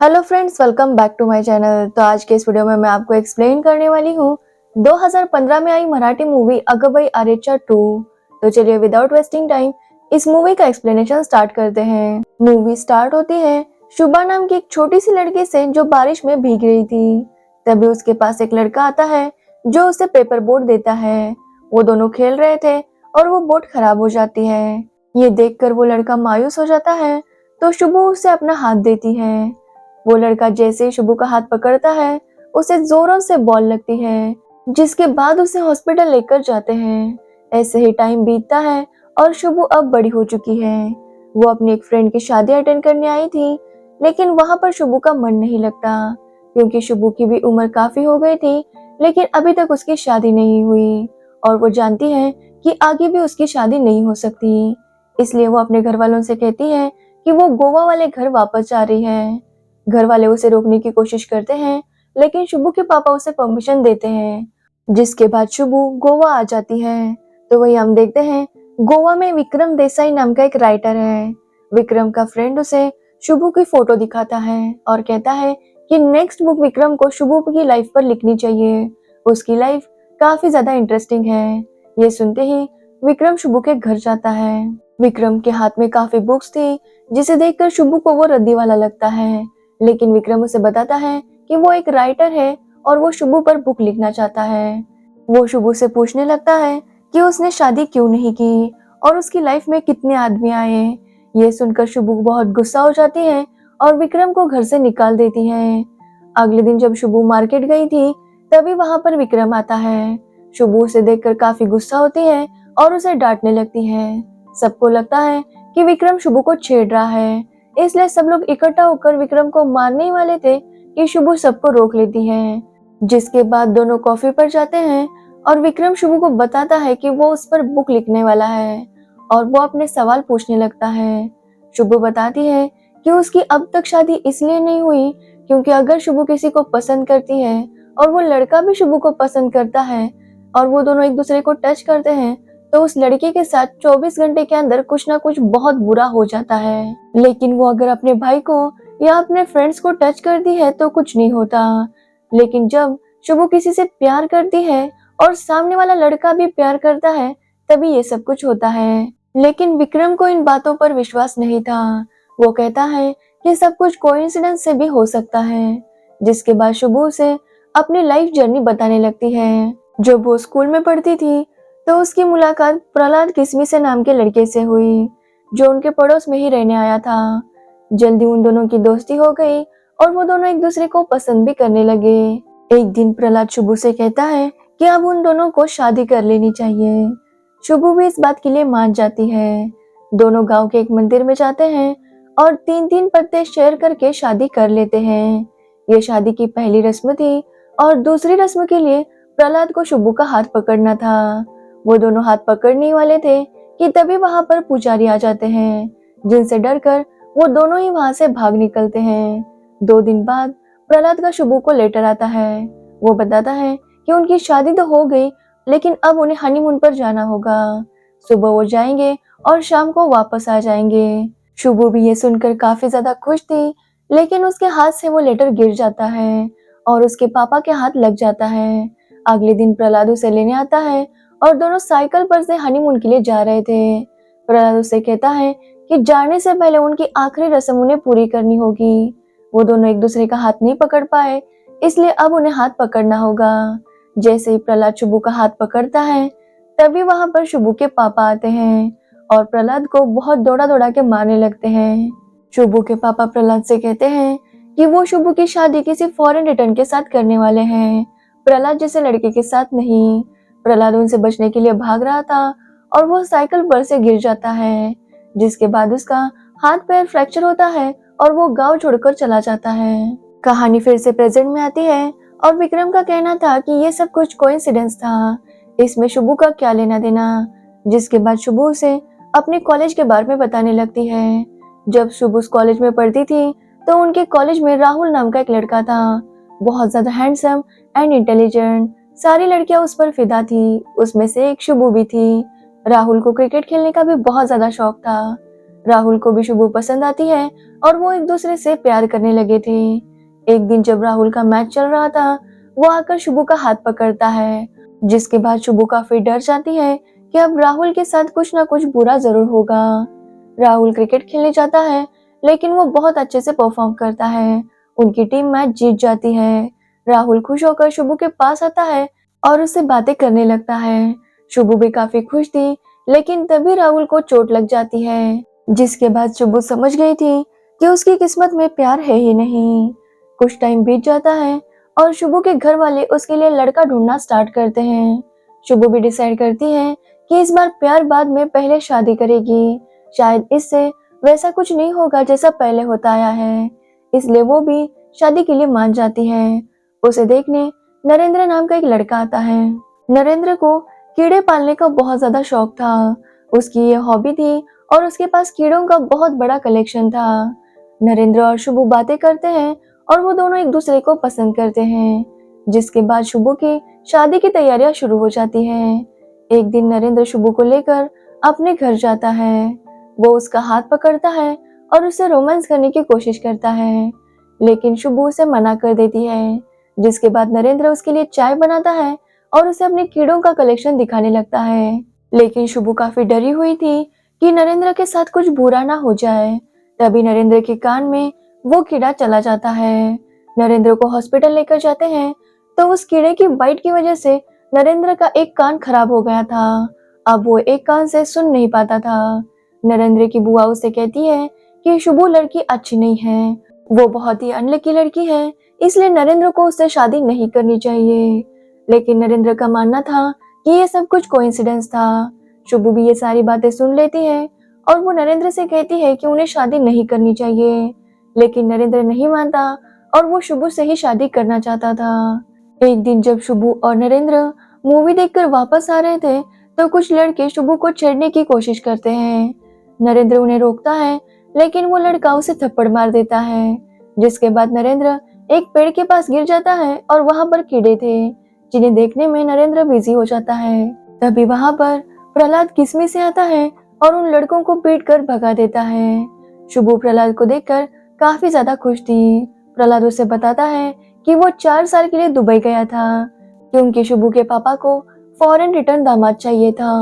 Hello friends, welcome back to my channel. तो आज के इस वीडियो में मैं आपको एक्सप्लेन करने वाली हूँ 2015 में आई मराठी मूवी अगबाई अरेच्चा 2। तो चलिए विदाउट वेस्टिंग टाइम इस मूवी का एक्सप्लेनेशन स्टार्ट करते हैं। मूवी स्टार्ट होती है शुभा नाम की एक छोटी सी लड़की से जो बारिश में भीग रही थी। तभी उसके पास एक लड़का आता है जो उसे पेपर बोट देता है। वो दोनों खेल रहे थे और वो बोट खराब हो जाती है। ये देखकर वो लड़का मायूस हो जाता है तो शुभू उसे अपना हाथ देती है। वो लड़का जैसे ही शुभू का हाथ पकड़ता है उसे जोरों से बॉल लगती है, जिसके बाद उसे हॉस्पिटल लेकर जाते हैं। ऐसे ही टाइम बीतता है और शुभू अब बड़ी हो चुकी है। वो अपनी एक फ्रेंड की शादी अटेंड करने आई थी, लेकिन वहां पर शुभू का मन नहीं लगता क्योंकि शुभू की भी उम्र काफी हो गई थी, लेकिन अभी तक उसकी शादी नहीं हुई और वो जानती है कि आगे भी उसकी शादी नहीं हो सकती। इसलिए वो अपने घर वालों से कहती है कि वो गोवा वाले घर वापस जा रही है। घर वाले उसे रोकने की कोशिश करते हैं, लेकिन शुभू के पापा उसे परमिशन देते हैं, जिसके बाद शुभू गोवा आ जाती है। तो वही हम देखते हैं गोवा में विक्रम देसाई नाम का एक राइटर है। विक्रम का फ्रेंड उसे शुभू की फोटो दिखाता है और कहता है कि नेक्स्ट बुक विक्रम को शुभू की लाइफ पर लिखनी चाहिए। उसकी लाइफ काफी ज्यादा इंटरेस्टिंग है। ये सुनते ही विक्रम शुभू के घर जाता है। विक्रम के हाथ में काफी बुक्स थी, जिसे देखकर शुभू को वो रद्दी वाला लगता है, लेकिन विक्रम उसे बताता है कि वो एक राइटर है और वो शुभू पर बुक लिखना चाहता है। वो शुभू से पूछने लगता है कि उसने शादी क्यों नहीं की और उसकी लाइफ में कितने आदमी आए। ये सुनकर शुभू बहुत गुस्सा हो जाती है और विक्रम को घर से निकाल देती है। अगले दिन जब शुभू मार्केट गई थी तभी वहां पर विक्रम आता है। शुभू उसे देखकर काफी गुस्सा होती है और उसे डांटने लगती है। सबको लगता है कि विक्रम शुभू को छेड़ रहा है, इसलिए सब लोग इकट्ठा होकर विक्रम को मारने ही वाले थे कि शुभू सबको रोक लेती है। जिसके बाद दोनों कॉफी पर जाते हैं और विक्रम शुभू को बताता है कि वो उस पर बुक लिखने वाला है और वो अपने सवाल पूछने लगता है। शुभू बताती है कि उसकी अब तक शादी इसलिए नहीं हुई क्योंकि अगर शुभू किसी को पसंद करती है और वो लड़का भी शुभू को पसंद करता है और वो दोनों एक दूसरे को टच करते हैं, तो उस लड़की के साथ 24 घंटे के अंदर कुछ ना कुछ बहुत बुरा हो जाता है। लेकिन वो अगर अपने भाई को या अपने फ्रेंड्स को टच करती है तो कुछ नहीं होता। लेकिन जब शुभू किसी से प्यार करती है और सामने वाला लड़का भी प्यार करता है, तभी ये सब कुछ होता है। लेकिन विक्रम को इन बातों पर विश्वास नहीं था। वो कहता है कि सब कुछ कोइंसिडेंस से भी हो सकता है। जिसके बाद शुभू उसे अपनी लाइफ जर्नी बताने लगती है। जब वो स्कूल में पढ़ती थी तो उसकी मुलाकात प्रहलाद किसमिसे नाम के लड़के से हुई, जो उनके पड़ोस में ही रहने आया था। जल्दी उन दोनों की दोस्ती हो गई और वो दोनों एक दूसरे को पसंद भी करने लगे। एक दिन प्रहलाद शुभू से कहता है कि अब उन दोनों को शादी कर लेनी चाहिए। शुभू भी इस बात के लिए मान जाती है। दोनों गांव के एक मंदिर में जाते हैं और 3-3 पत्ते शेयर करके शादी कर लेते हैं। ये शादी की पहली रस्म थी और दूसरी रस्म के लिए प्रहलाद को शुभू का हाथ पकड़ना था। वो दोनों हाथ पकड़ने वाले थे कि तभी वहां पर पुजारी आ जाते हैं, जिनसे डरकर वो दोनों ही वहां से भाग निकलते हैं। 2 दिन बाद प्रहलाद का शुभू को लेटर आता है। वो बताता है कि उनकी शादी तो हो गई, लेकिन अब उन्हें हनीमून पर जाना होगा। सुबह वो जाएंगे और शाम को वापस आ जाएंगे। शुभू भी ये सुनकर काफी ज्यादा खुश थी, लेकिन उसके हाथ से वो लेटर गिर जाता है और उसके पापा के हाथ लग जाता है। अगले दिन प्रहलाद उसे लेने आता है और दोनों साइकिल पर से हनीमून के लिए जा रहे थे। प्रहलाद उसे कहता है कि जाने से पहले उनकी आखिरी रस्म उन्हें पूरी करनी होगी। वो दोनों एक दूसरे का हाथ नहीं पकड़ पाए, इसलिए अब उन्हें हाथ पकड़ना होगा। जैसे ही प्रहलाद शुभू का हाथ पकड़ता है, तभी वहां पर शुभू के पापा आते हैं और प्रहलाद को बहुत दौड़ा दौड़ा के मारने लगते हैं। शुभू के पापा प्रहलाद से कहते हैं कि वो शुभू की शादी किसी फॉरेन रिटर्न के साथ करने वाले हैं, प्रहलाद जैसे लड़के के साथ नहीं। प्रहलाद उनसे बचने के लिए भाग रहा था और वो साइकिल पर से गिर जाता है, जिसके बाद उसका हाथ पैर फ्रैक्चर होता है और वो गांव छोड़कर चला जाता है। कहानी फिर से प्रेजेंट में आती है और विक्रम का कहना था कि ये सब कुछ कोइंसिडेंस था, इसमें शुभू का क्या लेना देना। जिसके बाद शुभू उसे अपने कॉलेज के बारे में बताने लगती है। जब शुभू उस कॉलेज में पढ़ती थी तो उनके कॉलेज में राहुल नाम का एक लड़का था, बहुत ज्यादा हैंडसम एंड इंटेलिजेंट। सारी लड़कियां उस पर फिदा थी, उसमें से एक शुभू भी थी। राहुल को क्रिकेट खेलने का भी बहुत ज्यादा शौक था। राहुल को भी शुभू पसंद आती है और वो एक दूसरे से प्यार करने लगे थे। एक दिन जब राहुल का मैच चल रहा था, वो आकर शुभू का हाथ पकड़ता है, जिसके बाद शुभू काफी डर जाती है कि अब राहुल के साथ कुछ ना कुछ बुरा जरूर होगा। राहुल क्रिकेट खेलने जाता है, लेकिन वो बहुत अच्छे से परफॉर्म करता है। उनकी टीम मैच जीत जाती है। राहुल खुश होकर शुभू के पास आता है और उससे बातें करने लगता है। शुभू भी काफी खुश थी, लेकिन तभी राहुल को चोट लग जाती है, जिसके बाद शुभू समझ गई थी कि उसकी किस्मत में प्यार है ही नहीं। कुछ टाइम बीत जाता है और शुभू के घर वाले उसके लिए लड़का ढूंढना स्टार्ट करते हैं। शुभू भी डिसाइड करती है कि इस बार प्यार बाद में पहले शादी करेगी। शायद इससे वैसा कुछ नहीं होगा जैसा पहले होता आया है, इसलिए वो भी शादी के लिए मान जाती है। उसे देखने नरेंद्र नाम का एक लड़का आता है। नरेंद्र को कीड़े पालने का बहुत ज्यादा शौक था। उसकी ये हॉबी थी और उसके पास कीड़ों का बहुत बड़ा कलेक्शन था। नरेंद्र और शुभू बातें करते हैं और वो दोनों एक दूसरे को पसंद करते हैं, जिसके बाद शुभू की शादी की तैयारियां शुरू हो जाती हैं। एक दिन नरेंद्र शुभू को लेकर अपने घर जाता है। वो उसका हाथ पकड़ता है और उससे रोमांस करने की कोशिश करता है, लेकिन शुभू उसे मना कर देती है। जिसके बाद नरेंद्र उसके लिए चाय बनाता है और उसे अपने कीड़ों का कलेक्शन दिखाने लगता है। लेकिन शुभू काफी डरी हुई थी कि नरेंद्र के साथ कुछ बुरा ना हो जाए। तभी नरेंद्र के कान में वो कीड़ा चला जाता है। नरेंद्र को हॉस्पिटल लेकर जाते हैं, तो उस कीड़े की बाइट की वजह से नरेंद्र का एक कान खराब हो गया था। अब वो एक कान से सुन नहीं पाता था। नरेंद्र की बुआ उसे कहती है कि शुभू लड़की अच्छी नहीं है, वो बहुत ही अनलकी लड़की है, इसलिए नरेंद्र को उससे शादी नहीं करनी चाहिए। लेकिन नरेंद्र का मानना था कि ये सब कुछ कोइंसिडेंस था। शुभू भी ये सारी बातें सुन लेती है और वो नरेंद्र से कहती है कि उन्हें शादी नहीं करनी चाहिए, लेकिन नरेंद्र नहीं मानता और वो शुभू से ही शादी करना चाहता था। एक दिन जब शुभू और नरेंद्र मूवी देखकर वापस आ रहे थे, तो कुछ लड़के शुभू को छेड़ने की कोशिश करते हैं। नरेंद्र उन्हें रोकता है, लेकिन वो लड़का उसे थप्पड़ मार देता है, जिसके बाद नरेंद्र एक पेड़ के पास गिर जाता है और वहां पर कीड़े थे, जिन्हें देखने में नरेंद्र बिजी हो जाता है। तभी वहां पर प्रहलाद किस्मी से आता है और उन लड़कों को पीट कर भगा देता है। शुभू प्रहलाद को देखकर काफी ज्यादा खुश थी। प्रहलाद उसे बताता है कि वो 4 साल के लिए दुबई गया था, क्योंकि शुभू के पापा को फॉरेन रिटर्न दामाद चाहिए था।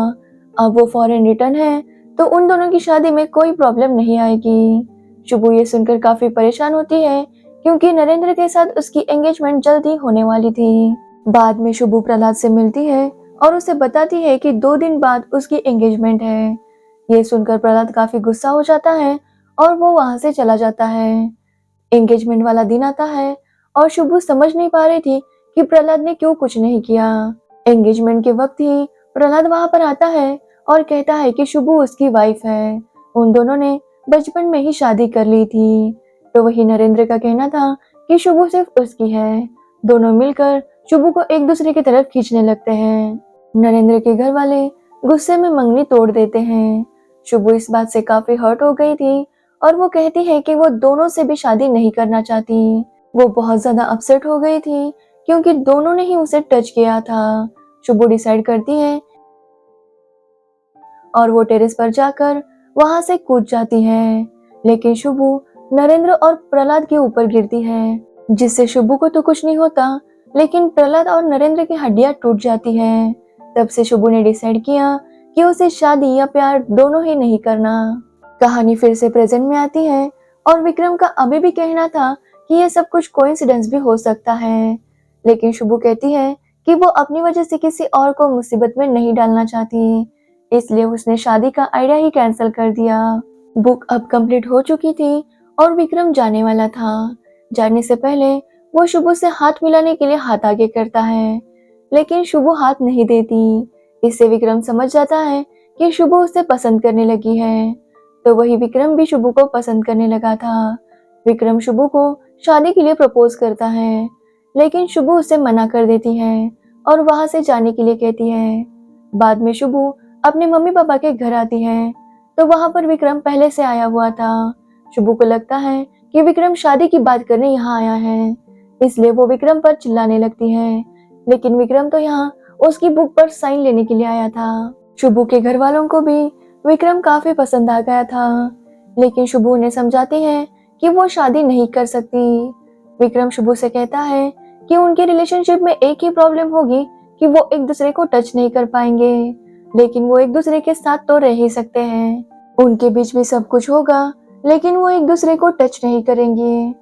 अब वो फॉरेन रिटर्न है, तो उन दोनों की शादी में कोई प्रॉब्लम नहीं आएगी। शुभू ये सुनकर काफी परेशान होती है, क्योंकि नरेंद्र के साथ उसकी एंगेजमेंट जल्द ही होने वाली थी। बाद में शुभू प्रहलाद से मिलती है और उसे बताती है कि 2 दिन बाद उसकी एंगेजमेंट है। ये सुनकर प्रहलाद काफी गुस्सा हो जाता है और वो वहां से चला जाता है। एंगेजमेंट वाला दिन आता है और शुभू समझ नहीं पा रही थी कि प्रहलाद ने क्यों कुछ नहीं किया। एंगेजमेंट के वक्त ही प्रहलाद वहां पर आता है और कहता है कि शुभू उसकी वाइफ है, उन दोनों ने बचपन में ही शादी कर ली थी। तो वही नरेंद्र का कहना था कि शुभू सिर्फ उसकी है। दोनों मिलकर शुभू को एक दूसरे की तरफ खींचने लगते हैं। नरेंद्र के घर वाले गुस्से में मंगनी तोड़ देते हैं। शुभू इस बात से काफी हर्ट हो गई थी और वो कहती है कि वो दोनों से भी शादी नहीं करना चाहती। वो बहुत ज्यादा अपसेट हो गई थी, क्योंकि दोनों ने ही उसे टच किया था। शुभू डिसाइड करती है और वो टेरेस पर जाकर वहां से कूद जाती है, लेकिन शुभू नरेंद्र और प्रहलाद के ऊपर गिरती है, जिससे शुभू को तो कुछ नहीं होता, लेकिन प्रहलाद और नरेंद्र की हड्डियां टूट जाती हैं। तब से शुभू ने डिसाइड किया कि उसे शादी या प्यार दोनों ही नहीं करना। कहानी फिर से प्रेजेंट में आती है और विक्रम का अभी भी कहना था कि ये सब कुछ कोइंसिडेंस भी हो सकता है, लेकिन शुभू कहती है कि वो अपनी वजह से किसी और को मुसीबत में नहीं डालना चाहती, इसलिए उसने शादी का आइडिया ही कैंसिल कर दिया। बुक अब कंप्लीट हो चुकी थी और विक्रम जाने वाला था। जाने से पहले वो शुभू से हाथ मिलाने के लिए हाथ आगे करता है, लेकिन शुभू हाथ नहीं देती। इससे विक्रम समझ जाता है कि शुभू उसे पसंद करने लगी है। तो वही विक्रम भी शुभू को पसंद करने लगा था। विक्रम शुभू को शादी के लिए प्रपोज करता है, लेकिन शुभू उसे मना कर देती है और वहां से जाने के लिए कहती है। बाद में शुभू अपने मम्मी पापा के घर आती है, तो वहां पर विक्रम पहले से आया हुआ था। शुभू को लगता है कि विक्रम शादी की बात करने यहाँ आया है, इसलिए वो विक्रम पर चिल्लाने लगती है, लेकिन विक्रम तो यहाँ उसकी बुक पर साइन लेने के लिए आया था। शुभू के घर वालों को भी विक्रम काफी पसंद आ गया था, लेकिन शुभू उन्हें समझाती है कि वो शादी नहीं कर सकती। विक्रम शुभू से कहता है कि उनके रिलेशनशिप में एक ही प्रॉब्लम होगी कि वो एक दूसरे को टच नहीं कर पाएंगे, लेकिन वो एक दूसरे के साथ तो रह ही सकते हैं। उनके बीच भी सब कुछ होगा, लेकिन वो एक दूसरे को टच नहीं करेंगे।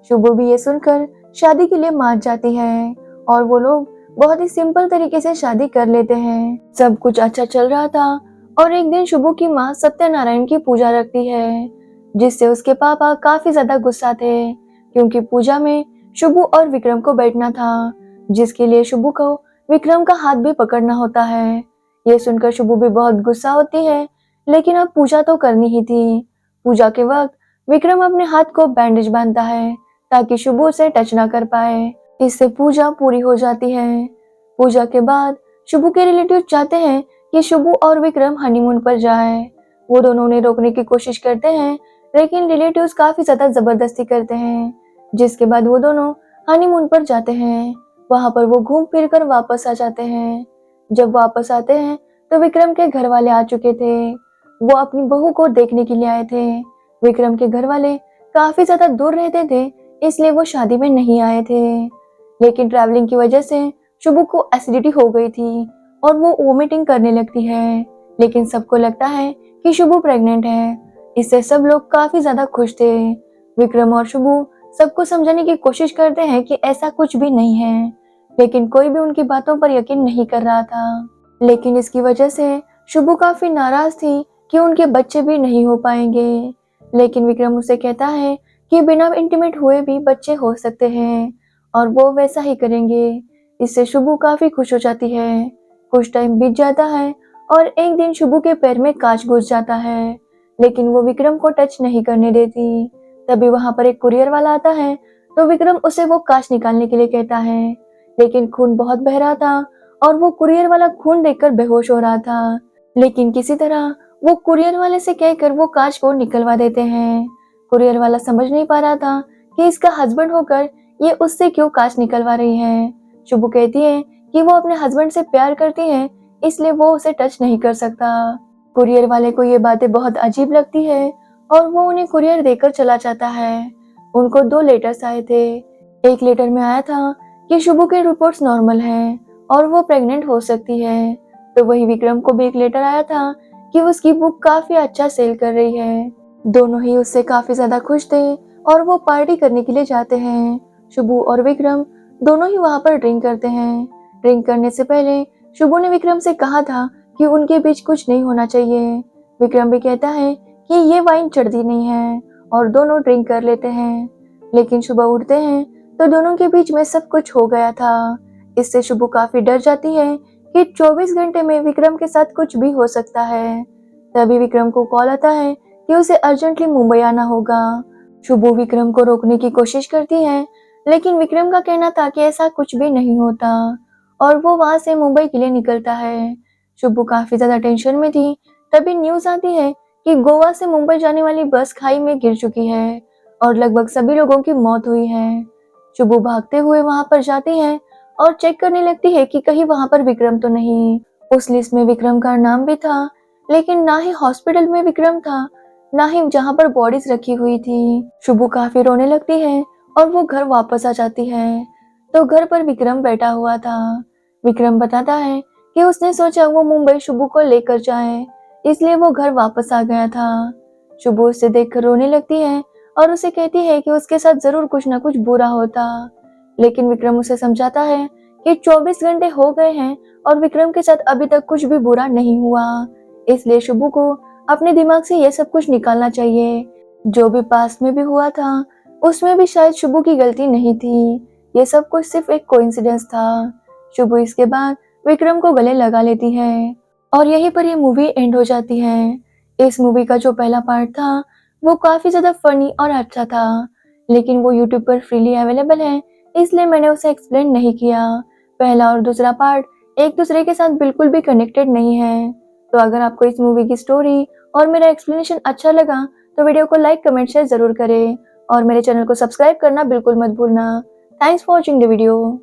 शुभू भी ये सुनकर शादी के लिए मान जाती है और वो लोग बहुत ही सिंपल तरीके से शादी कर लेते हैं। सब कुछ अच्छा चल रहा था और एक दिन शुभू की माँ सत्यनारायण की पूजा रखती है, जिससे उसके पापा काफी ज्यादा गुस्सा थे, क्योंकि पूजा में शुभू और विक्रम को बैठना था, जिसके लिए शुभू को विक्रम का हाथ भी पकड़ना होता है। ये सुनकर शुभू भी बहुत गुस्सा होती है, लेकिन अब पूजा तो करनी ही थी। पूजा के वक्त विक्रम अपने हाथ को बैंडेज बांधता है ताकि शुभू उसे टच ना कर पाए। इससे पूजा पूरी हो जाती है। पूजा के बाद शुभू के रिलेटिव चाहते हैं कि शुभू और विक्रम हनीमून पर जाए। वो दोनों उन्हें रोकने की कोशिश करते हैं, लेकिन रिलेटिव्स काफी ज्यादा जबरदस्ती करते हैं, जिसके बाद वो दोनों हनीमून पर जाते हैं। वहां पर वो घूम फिर कर वापस आ जाते हैं। जब वापस आते हैं तो विक्रम के घर वाले आ चुके थे। वो अपनी बहू को देखने के लिए आए थे। विक्रम के घर वाले काफी ज्यादा दूर रहते थे, इसलिए वो शादी में नहीं आए थे। लेकिन ट्रैवलिंग की वजह से शुभू को एसिडिटी हो गई थी और वो वोमिटिंग करने लगती है। लेकिन सबको लगता है कि शुभू प्रेग्नेंट है। इससे सब लोग काफी ज्यादा खुश थे। विक्रम और शुभू सबको समझाने की कोशिश करते हैं कि ऐसा कुछ भी नहीं है, लेकिन कोई भी उनकी बातों पर यकीन नहीं कर रहा था। लेकिन इसकी वजह से शुभू काफी नाराज थी कि उनके बच्चे भी नहीं हो पाएंगे। लेकिन विक्रम उसे कहता है कि बिना इंटीमेट हुए भी बच्चे हो सकते हैं और वो वैसा ही करेंगे। इससे शुभू काफी खुश हो जाती है। कुछ टाइम बीत जाता है और एक दिन शुभू के पैर में कांच घुस जाता है, लेकिन वो विक्रम को टच नहीं करने देती। तभी वहां पर एक कुरियर वाला आता है, तो विक्रम उसे वो कांच निकालने के लिए कहता है, लेकिन खून बहुत बह रहा था और वो कुरियर वाला खून देखकर बेहोश हो रहा था। लेकिन किसी तरह वो कुरियर वाले से कहकर वो कांच को निकलवा देते हैं। कुरियर वाला समझ नहीं पा रहा था कि इसका हस्बैंड होकर ये उससे क्यों कांच निकलवा रही है। शुभू कहती है कि वो अपने हस्बैंड से प्यार करती है, इसलिए वो उसे टच नहीं कर सकता। कुरियर वाले को ये बातें बहुत अजीब लगती है और वो उन्हें कुरियर देकर चला जाता है। उनको 2 लेटर्स आए थे। एक लेटर में आया था कि शुभू के रिपोर्ट्स नॉर्मल हैं और वो प्रेग्नेंट हो सकती है। तो वही विक्रम को भी एक लेटर आया था कि उसकी बुक काफी अच्छा सेल कर रही है। दोनों ही उससे काफी ज्यादा खुश थे और वो पार्टी करने के लिए जाते हैं। शुभू और विक्रम दोनों ही वहां पर ड्रिंक करते हैं। ड्रिंक करने से पहले शुभू ने विक्रम से कहा था कि उनके बीच कुछ नहीं होना चाहिए। विक्रम भी कहता है कि ये वाइन चढ़ती नहीं है और दोनों ड्रिंक कर लेते हैं। लेकिन सुबह उठते हैं तो दोनों के बीच में सब कुछ हो गया था। इससे शुभू काफी डर जाती है कि 24 घंटे में विक्रम के साथ कुछ भी हो सकता है। तभी विक्रम को कॉल आता है कि उसे अर्जेंटली मुंबई आना होगा। शुभू विक्रम को रोकने की कोशिश करती है, लेकिन विक्रम का कहना था कि ऐसा कुछ भी नहीं होता और वो वहां से मुंबई के लिए निकलता है। शुभू काफी ज्यादा टेंशन में थी। तभी न्यूज आती है कि गोवा से मुंबई जाने वाली बस खाई में गिर चुकी है और लगभग सभी लोगों की मौत हुई है। शुभू भागते हुए वहां पर जाती है और चेक करने लगती है कि कहीं वहां पर विक्रम तो नहीं। उस लिस्ट में विक्रम का नाम भी था, लेकिन ना ही हॉस्पिटल में विक्रम था, ना ही जहां पर बॉडीज रखी हुई थी। शुभू काफी रोने लगती है और वो घर वापस आ जाती है, तो घर पर विक्रम बैठा हुआ था। विक्रम बताता है कि उसने सोचा वो मुंबई शुभू को लेकर जाए, इसलिए वो घर वापस आ गया था। शुभू उसे देखकर रोने लगती है और उसे कहती है कि उसके साथ जरूर कुछ ना कुछ बुरा होता। लेकिन विक्रम उसे समझाता है कि 24 घंटे हो गए हैं और विक्रम के साथ अभी तक कुछ भी बुरा नहीं हुआ, इसलिए शुभू को अपने दिमाग से ये सब कुछ निकालना चाहिए। जो भी पास्ट में भी हुआ था उसमें भी शायद शुभू की गलती नहीं थी, ये सब कुछ सिर्फ एक कोइंसिडेंस था। शुभू इसके बाद विक्रम को गले लगा लेती है और यहीं पर ये मूवी एंड हो जाती है। इस मूवी का जो पहला पार्ट था वो काफी ज्यादा फनी और अच्छा था, लेकिन वो यूट्यूब पर फ्रीली अवेलेबल है, इसलिए मैंने उसे एक्सप्लेन नहीं किया। पहला और दूसरा पार्ट एक दूसरे के साथ बिल्कुल भी कनेक्टेड नहीं है। तो अगर आपको इस मूवी की स्टोरी और मेरा एक्सप्लेनेशन अच्छा लगा तो वीडियो को लाइक कमेंट शेयर जरूर करें और मेरे चैनल को सब्सक्राइब करना बिल्कुल मत भूलना। Thanks for watching the video.